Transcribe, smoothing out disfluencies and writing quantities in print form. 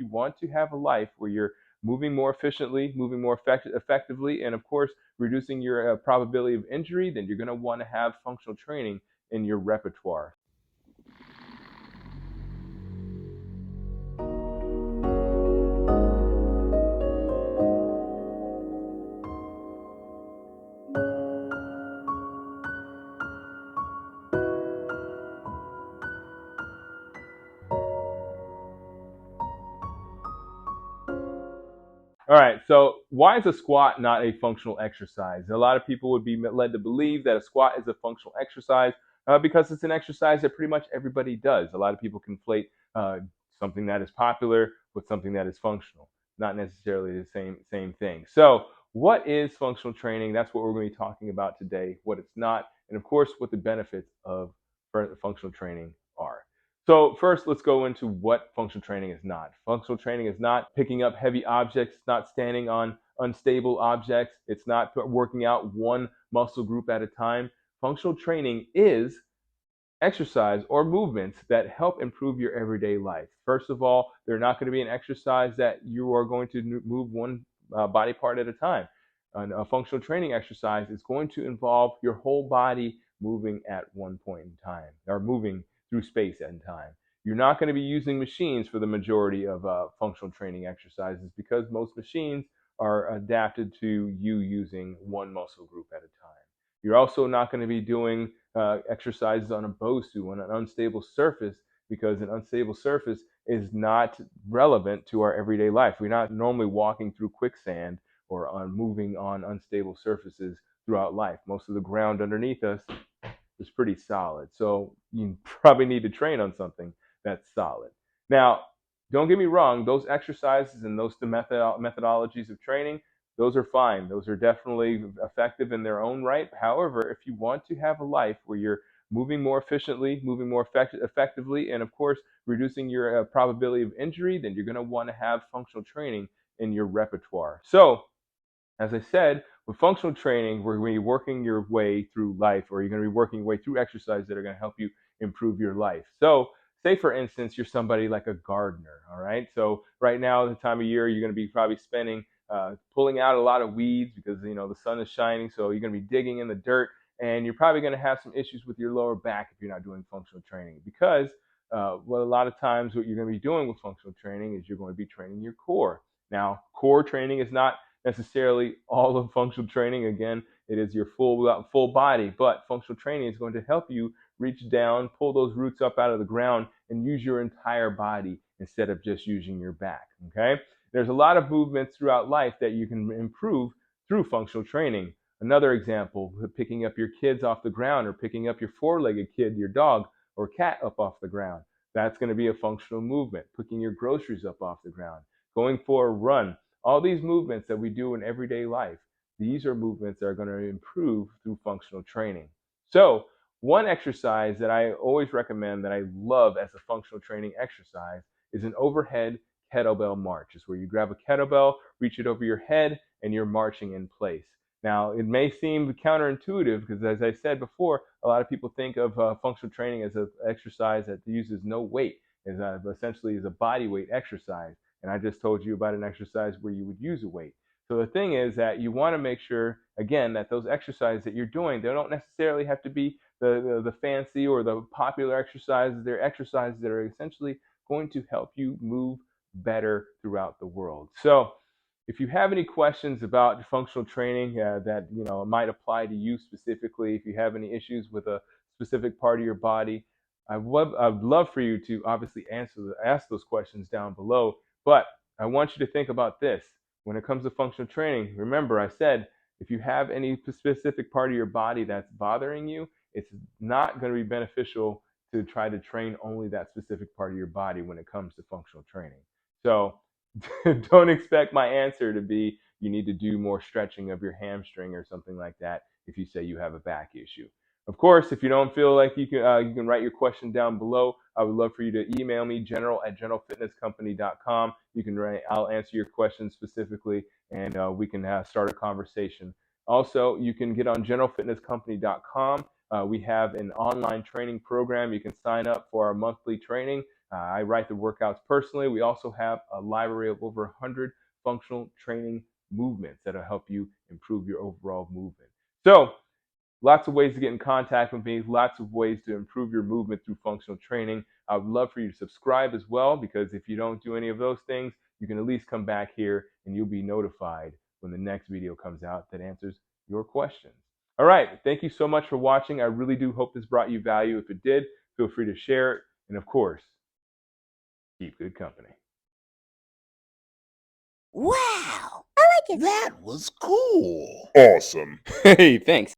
you want to have a life where you're moving more efficiently, moving more effectively, and of course, reducing your probability of injury, then you're going to want to have functional training in your repertoire. All right, so why is a squat not a functional exercise? A lot of people would be led to believe that a squat is a functional exercise because it's an exercise that pretty much everybody does. A lot of people conflate uh, something that is popular with something that is functional, not necessarily the same thing. So, what is functional training? That's what we're going to be talking about today. What it's not, and of course, what the benefits of functional training are. So first, let's go into what functional training is not. Functional training is not picking up heavy objects, it's not standing on unstable objects, it's not working out one muscle group at a time. Functional training is exercise or movements that help improve your everyday life. First of all, they're not going to be an exercise that you are going to move one body part at a time. And a functional training exercise is going to involve your whole body moving at one point in time, or moving through space and time. You're not going to be using machines for the majority of functional training exercises because most machines are adapted to you using one muscle group at a time. You're also not going to be doing exercises on a BOSU, on an unstable surface, because an unstable surface is not relevant to our everyday life. We're not normally walking through quicksand or on moving on unstable surfaces throughout life. Most of the ground underneath us is pretty solid. So you probably need to train on something that's solid. Now, don't get me wrong, those exercises and those methodologies of training, those are fine. Those are definitely effective in their own right. However, if you want to have a life where you're moving more efficiently, moving more effectively, and of course, reducing your probability of injury, then you're going to want to have functional training in your repertoire. So, as I said, with functional training, we're going to be working your way through life, or you're going to be working your way through exercises that are going to help you improve your life. So, say for instance, you're somebody like a gardener, all right? So, right now, the time of year, you're going to be probably spending pulling out a lot of weeds because the sun is shining. So, you're going to be digging in the dirt, and you're probably going to have some issues with your lower back if you're not doing functional training because well, a lot of times what you're going to be doing with functional training is you're going to be training your core. Now, core training is not necessarily all of functional training. Again, it is your full body, but functional training is going to help you reach down, pull those roots up out of the ground, and use your entire body instead of just using your back. Okay? There's a lot of movements throughout life that you can improve through functional training. Another example, picking up your kids off the ground or picking up your four-legged kid, your dog or cat up off the ground. That's going to be a functional movement. Picking your groceries up off the ground, going for a run. All these movements that we do in everyday life, these are movements that are going to improve through functional training. So, one exercise that I always recommend that I love as a functional training exercise is an overhead kettlebell march. It's where you grab a kettlebell, reach it over your head, and you're marching in place. Now, it may seem counterintuitive because, as I said before, a lot of people think of functional training as an exercise that uses no weight, as essentially is a body weight exercise. And I just told you about an exercise where you would use a weight. So the thing is that you want to make sure, again, that those exercises that you're doing, they don't necessarily have to be the fancy or the popular exercises. They're exercises that are essentially going to help you move better throughout the world. So if you have any questions about functional training that might apply to you specifically, if you have any issues with a specific part of your body, I'd love for you to obviously ask those questions down below. But I want you to think about this. When it comes to functional training, remember I said if you have any specific part of your body that's bothering you, it's not going to be beneficial to try to train only that specific part of your body when it comes to functional training. So don't expect my answer to be you need to do more stretching of your hamstring or something like that if you say you have a back issue. Of course, if you don't feel like you can write your question down below. I would love for you to email me, general@generalfitnesscompany.com. You can write, I'll answer your questions specifically, and we can start a conversation. Also, you can get on generalfitnesscompany.com. We have an online training program. You can sign up for our monthly training. I write the workouts personally. We also have a library of over 100 functional training movements that'll help you improve your overall movement. So, lots of ways to get in contact with me, lots of ways to improve your movement through functional training. I would love for you to subscribe as well, because if you don't do any of those things, you can at least come back here and you'll be notified when the next video comes out that answers your questions. All right, thank you so much for watching. I really do hope this brought you value. If it did, feel free to share it. And of course, keep good company. Wow! I like it. That was cool. Awesome. Hey, thanks.